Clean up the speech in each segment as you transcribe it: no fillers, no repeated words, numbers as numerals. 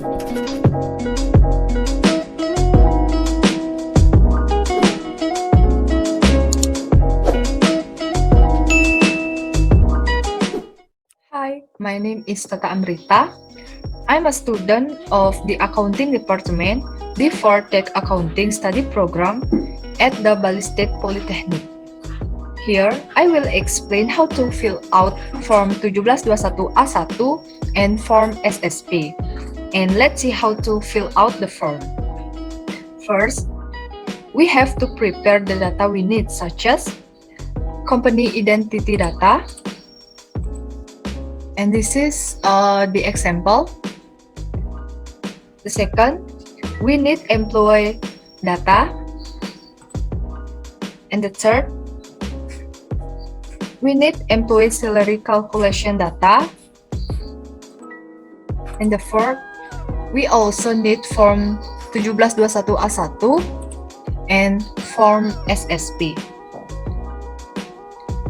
Hi, my name is Tata Amrita. I'm a student of the Accounting Department, the 4 Tech Accounting Study Program at the Bali State Polytechnic. Here, I will explain how to fill out Form 1721A1 and Form SSP. And let's see how to fill out the form. First, we have to prepare the data we need, such as company identity data. And this is the example. The second, we need employee data. And the third, we need employee salary calculation data. And the fourth, we also need Form 1721A1 and Form SSP.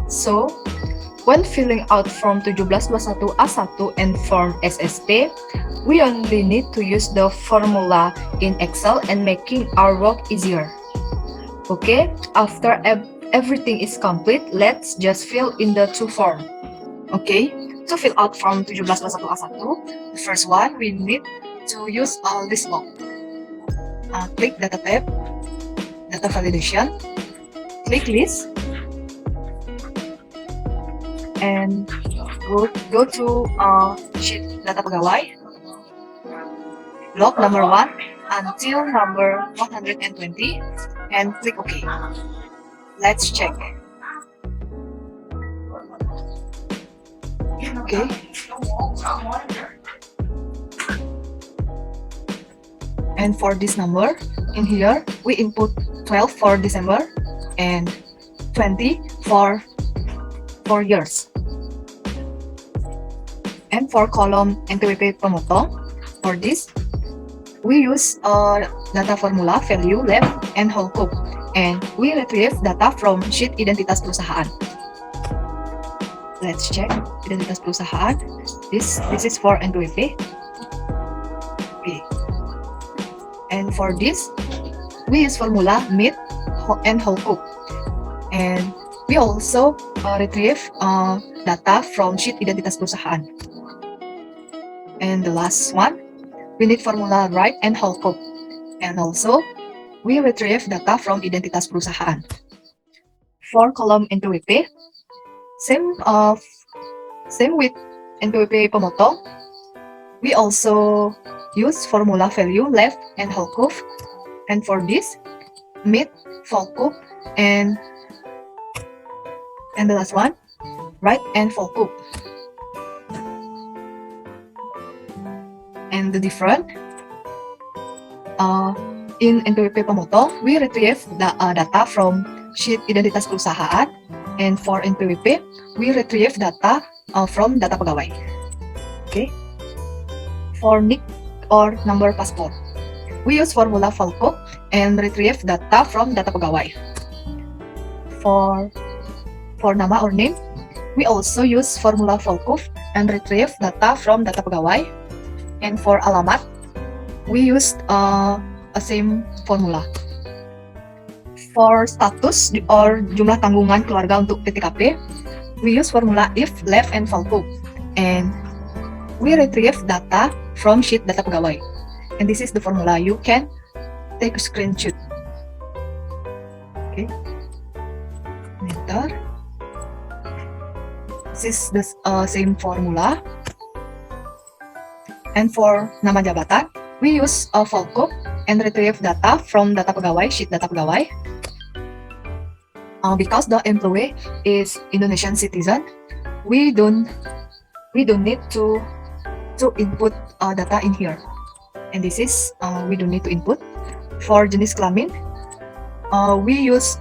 So, when filling out Form 1721A1 and Form SSP, we only need to use the formula in Excel and making our work easier. Okay, after everything is complete, let's just fill in the two forms. Okay, to fill out Form 1721A1, the first one, we need to use a list box. Click Data tab, Data Validation, click List, and go to sheet data pegawai, block number 1 until number 120, and click OK. Let's check. Okay. And for this number, in here, we input 12 for December and 20 for 4 years. And for column NPWP pemotong, for this, we use data formula, value, left, and whole group. And we retrieve data from sheet identitas perusahaan. Let's check identitas perusahaan. This is for NPWP. Okay. And for this, we use formula mid and whole group. And we also retrieve data from sheet identitas perusahaan. And the last one, we need formula right and whole group. And also, we retrieve data from identitas perusahaan. For column NPWP, same with NPWP pemotong, we also use formula value left and whole group. And for this, mid, whole group, and the last one, right and whole group. And the different, in NPWP pemotong, we retrieve the data from sheet identitas perusahaan, and for NPWP, we retrieve data from data pegawai. Okay. For NIK or number passport, we use formula VALCO and retrieve data from data pegawai. For nama or name, we also use formula VALCO and retrieve data from data pegawai. And for alamat, we used a same formula. For status or jumlah tanggungan keluarga untuk PTKP, we use formula if, left, and VALCO. And we retrieve data from sheet data pegawai. And this is the formula. You can take a screenshot. Okay. Enter. This is the same formula. And for nama jabatan, we use a VALCO and retrieve data from data pegawai, sheet data pegawai. Because the employee is Indonesian citizen, we don't need to input data in here. And this is we don't need to input. For jenis kelamin, we use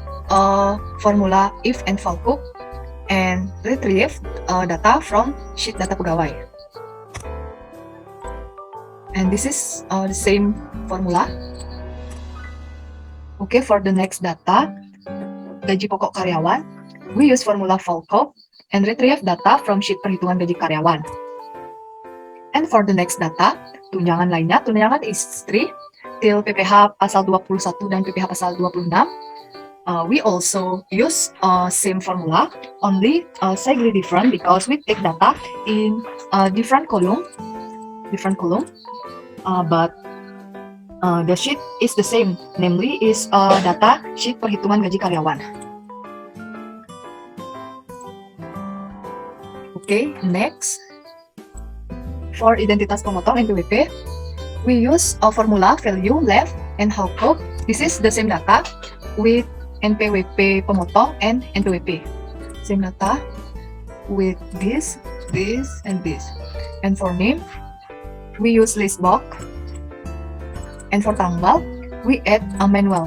formula if and VALCO and retrieve data from sheet data pegawai. And this is the same formula. Okay, for the next data, gaji pokok karyawan, we use formula VALCO and retrieve data from sheet perhitungan gaji karyawan. And And for the next data, tunjangan lainnya, tunjangan istri till PPh pasal 21 dan PPh pasal 26. We also use same formula, only slightly different because we take data in different column, but the sheet is the same, namely is data sheet perhitungan gaji karyawan. Okay, next. For identitas pemotong NPWP, we use a formula value left and whole group. This is the same data with NPWP pemotong and NPWP. Same data with this, and this. And for name, we use list box. And for tanggal, we add a manual.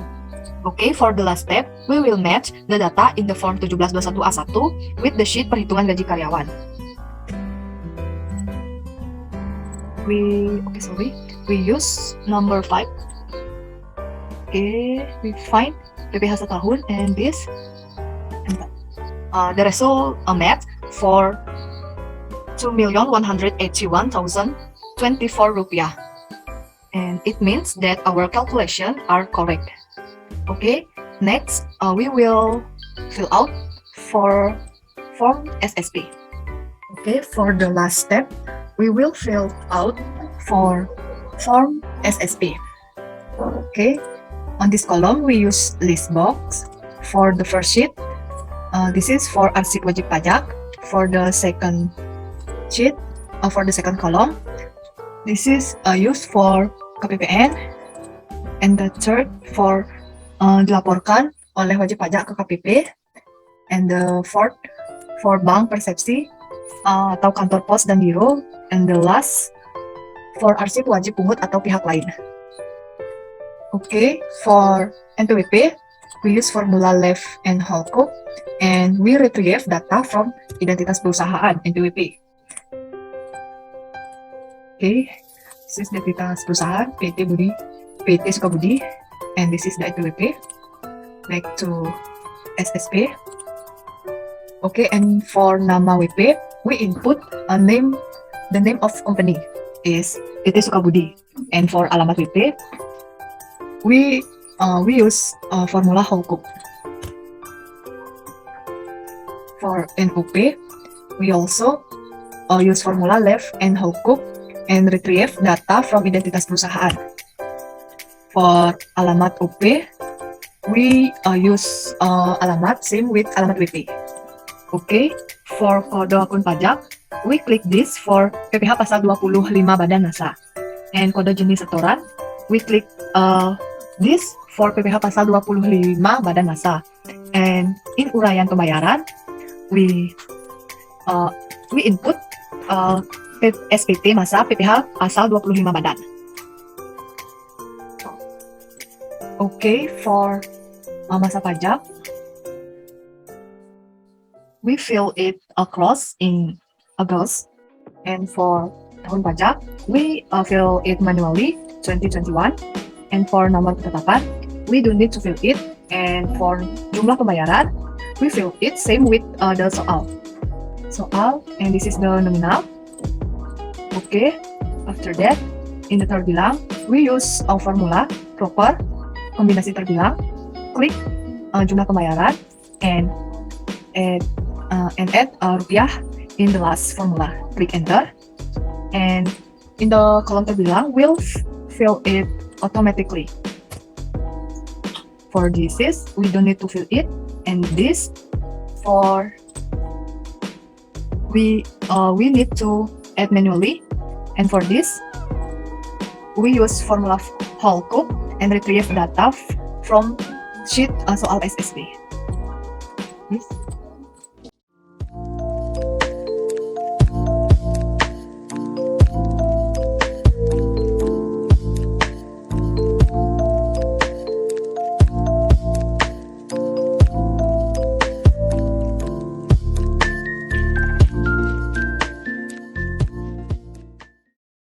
Okay, for the last step, we will match the data in the form 1721A1 with the sheet perhitungan gaji karyawan. We use number 5. Okay, we find PPh setahun and this. And the result match for 2,181,024 rupiah. And it means that our calculations are correct. Okay, next we will fill out for form SSP. Okay, for the last step, we will fill out for form SSP. Okay, on this column we use list box for the first sheet. This is for arsip wajib pajak. For the second sheet, for the second column, this is used for KPPN, and the third for dilaporkan oleh wajib pajak ke KPP, and the fourth for bank persepsi atau kantor pos dan biro, and the last for arsip wajib pungut atau pihak lain. Okay, for NPWP, we use formula left and whole group, and we retrieve data from identitas perusahaan NPWP. Okay, this is identitas perusahaan PT Sukabudi, and this is the NPWP. Back to SSP. Okay, and for nama WP, we input a name. The name of company is PT Sukabudi, and for alamat WP, we use formula whole group. For NOP, we also use formula left and whole group and retrieve data from identitas perusahaan. For alamat OP, we use alamat same with alamat WP. Okay, for kode akun pajak, we click this for PPh pasal 25 Badan NASA. And kode jenis setoran, we click this for PPh pasal 25 Badan NASA. And in uraian pembayaran, we input SPT masa PPh pasal 25 Badan. Okay, for masa pajak, we fill it across in August, and for tahun pajak, we fill it manually 2021, and for nomor ketetapan, we don't need to fill it, and for jumlah pembayaran, we fill it same with the soal, and this is the nominal. Okay, after that, in the terbilang, we use our formula proper kombinasi terbilang, klik jumlah pembayaran, and add rupiah in the last formula. Click enter, and in the column terbilang, we'll fill it automatically. For this is, we don't need to fill it, and this for we need to add manually, and for this we use formula whole group and retrieve data from sheet soal SSP. Yes.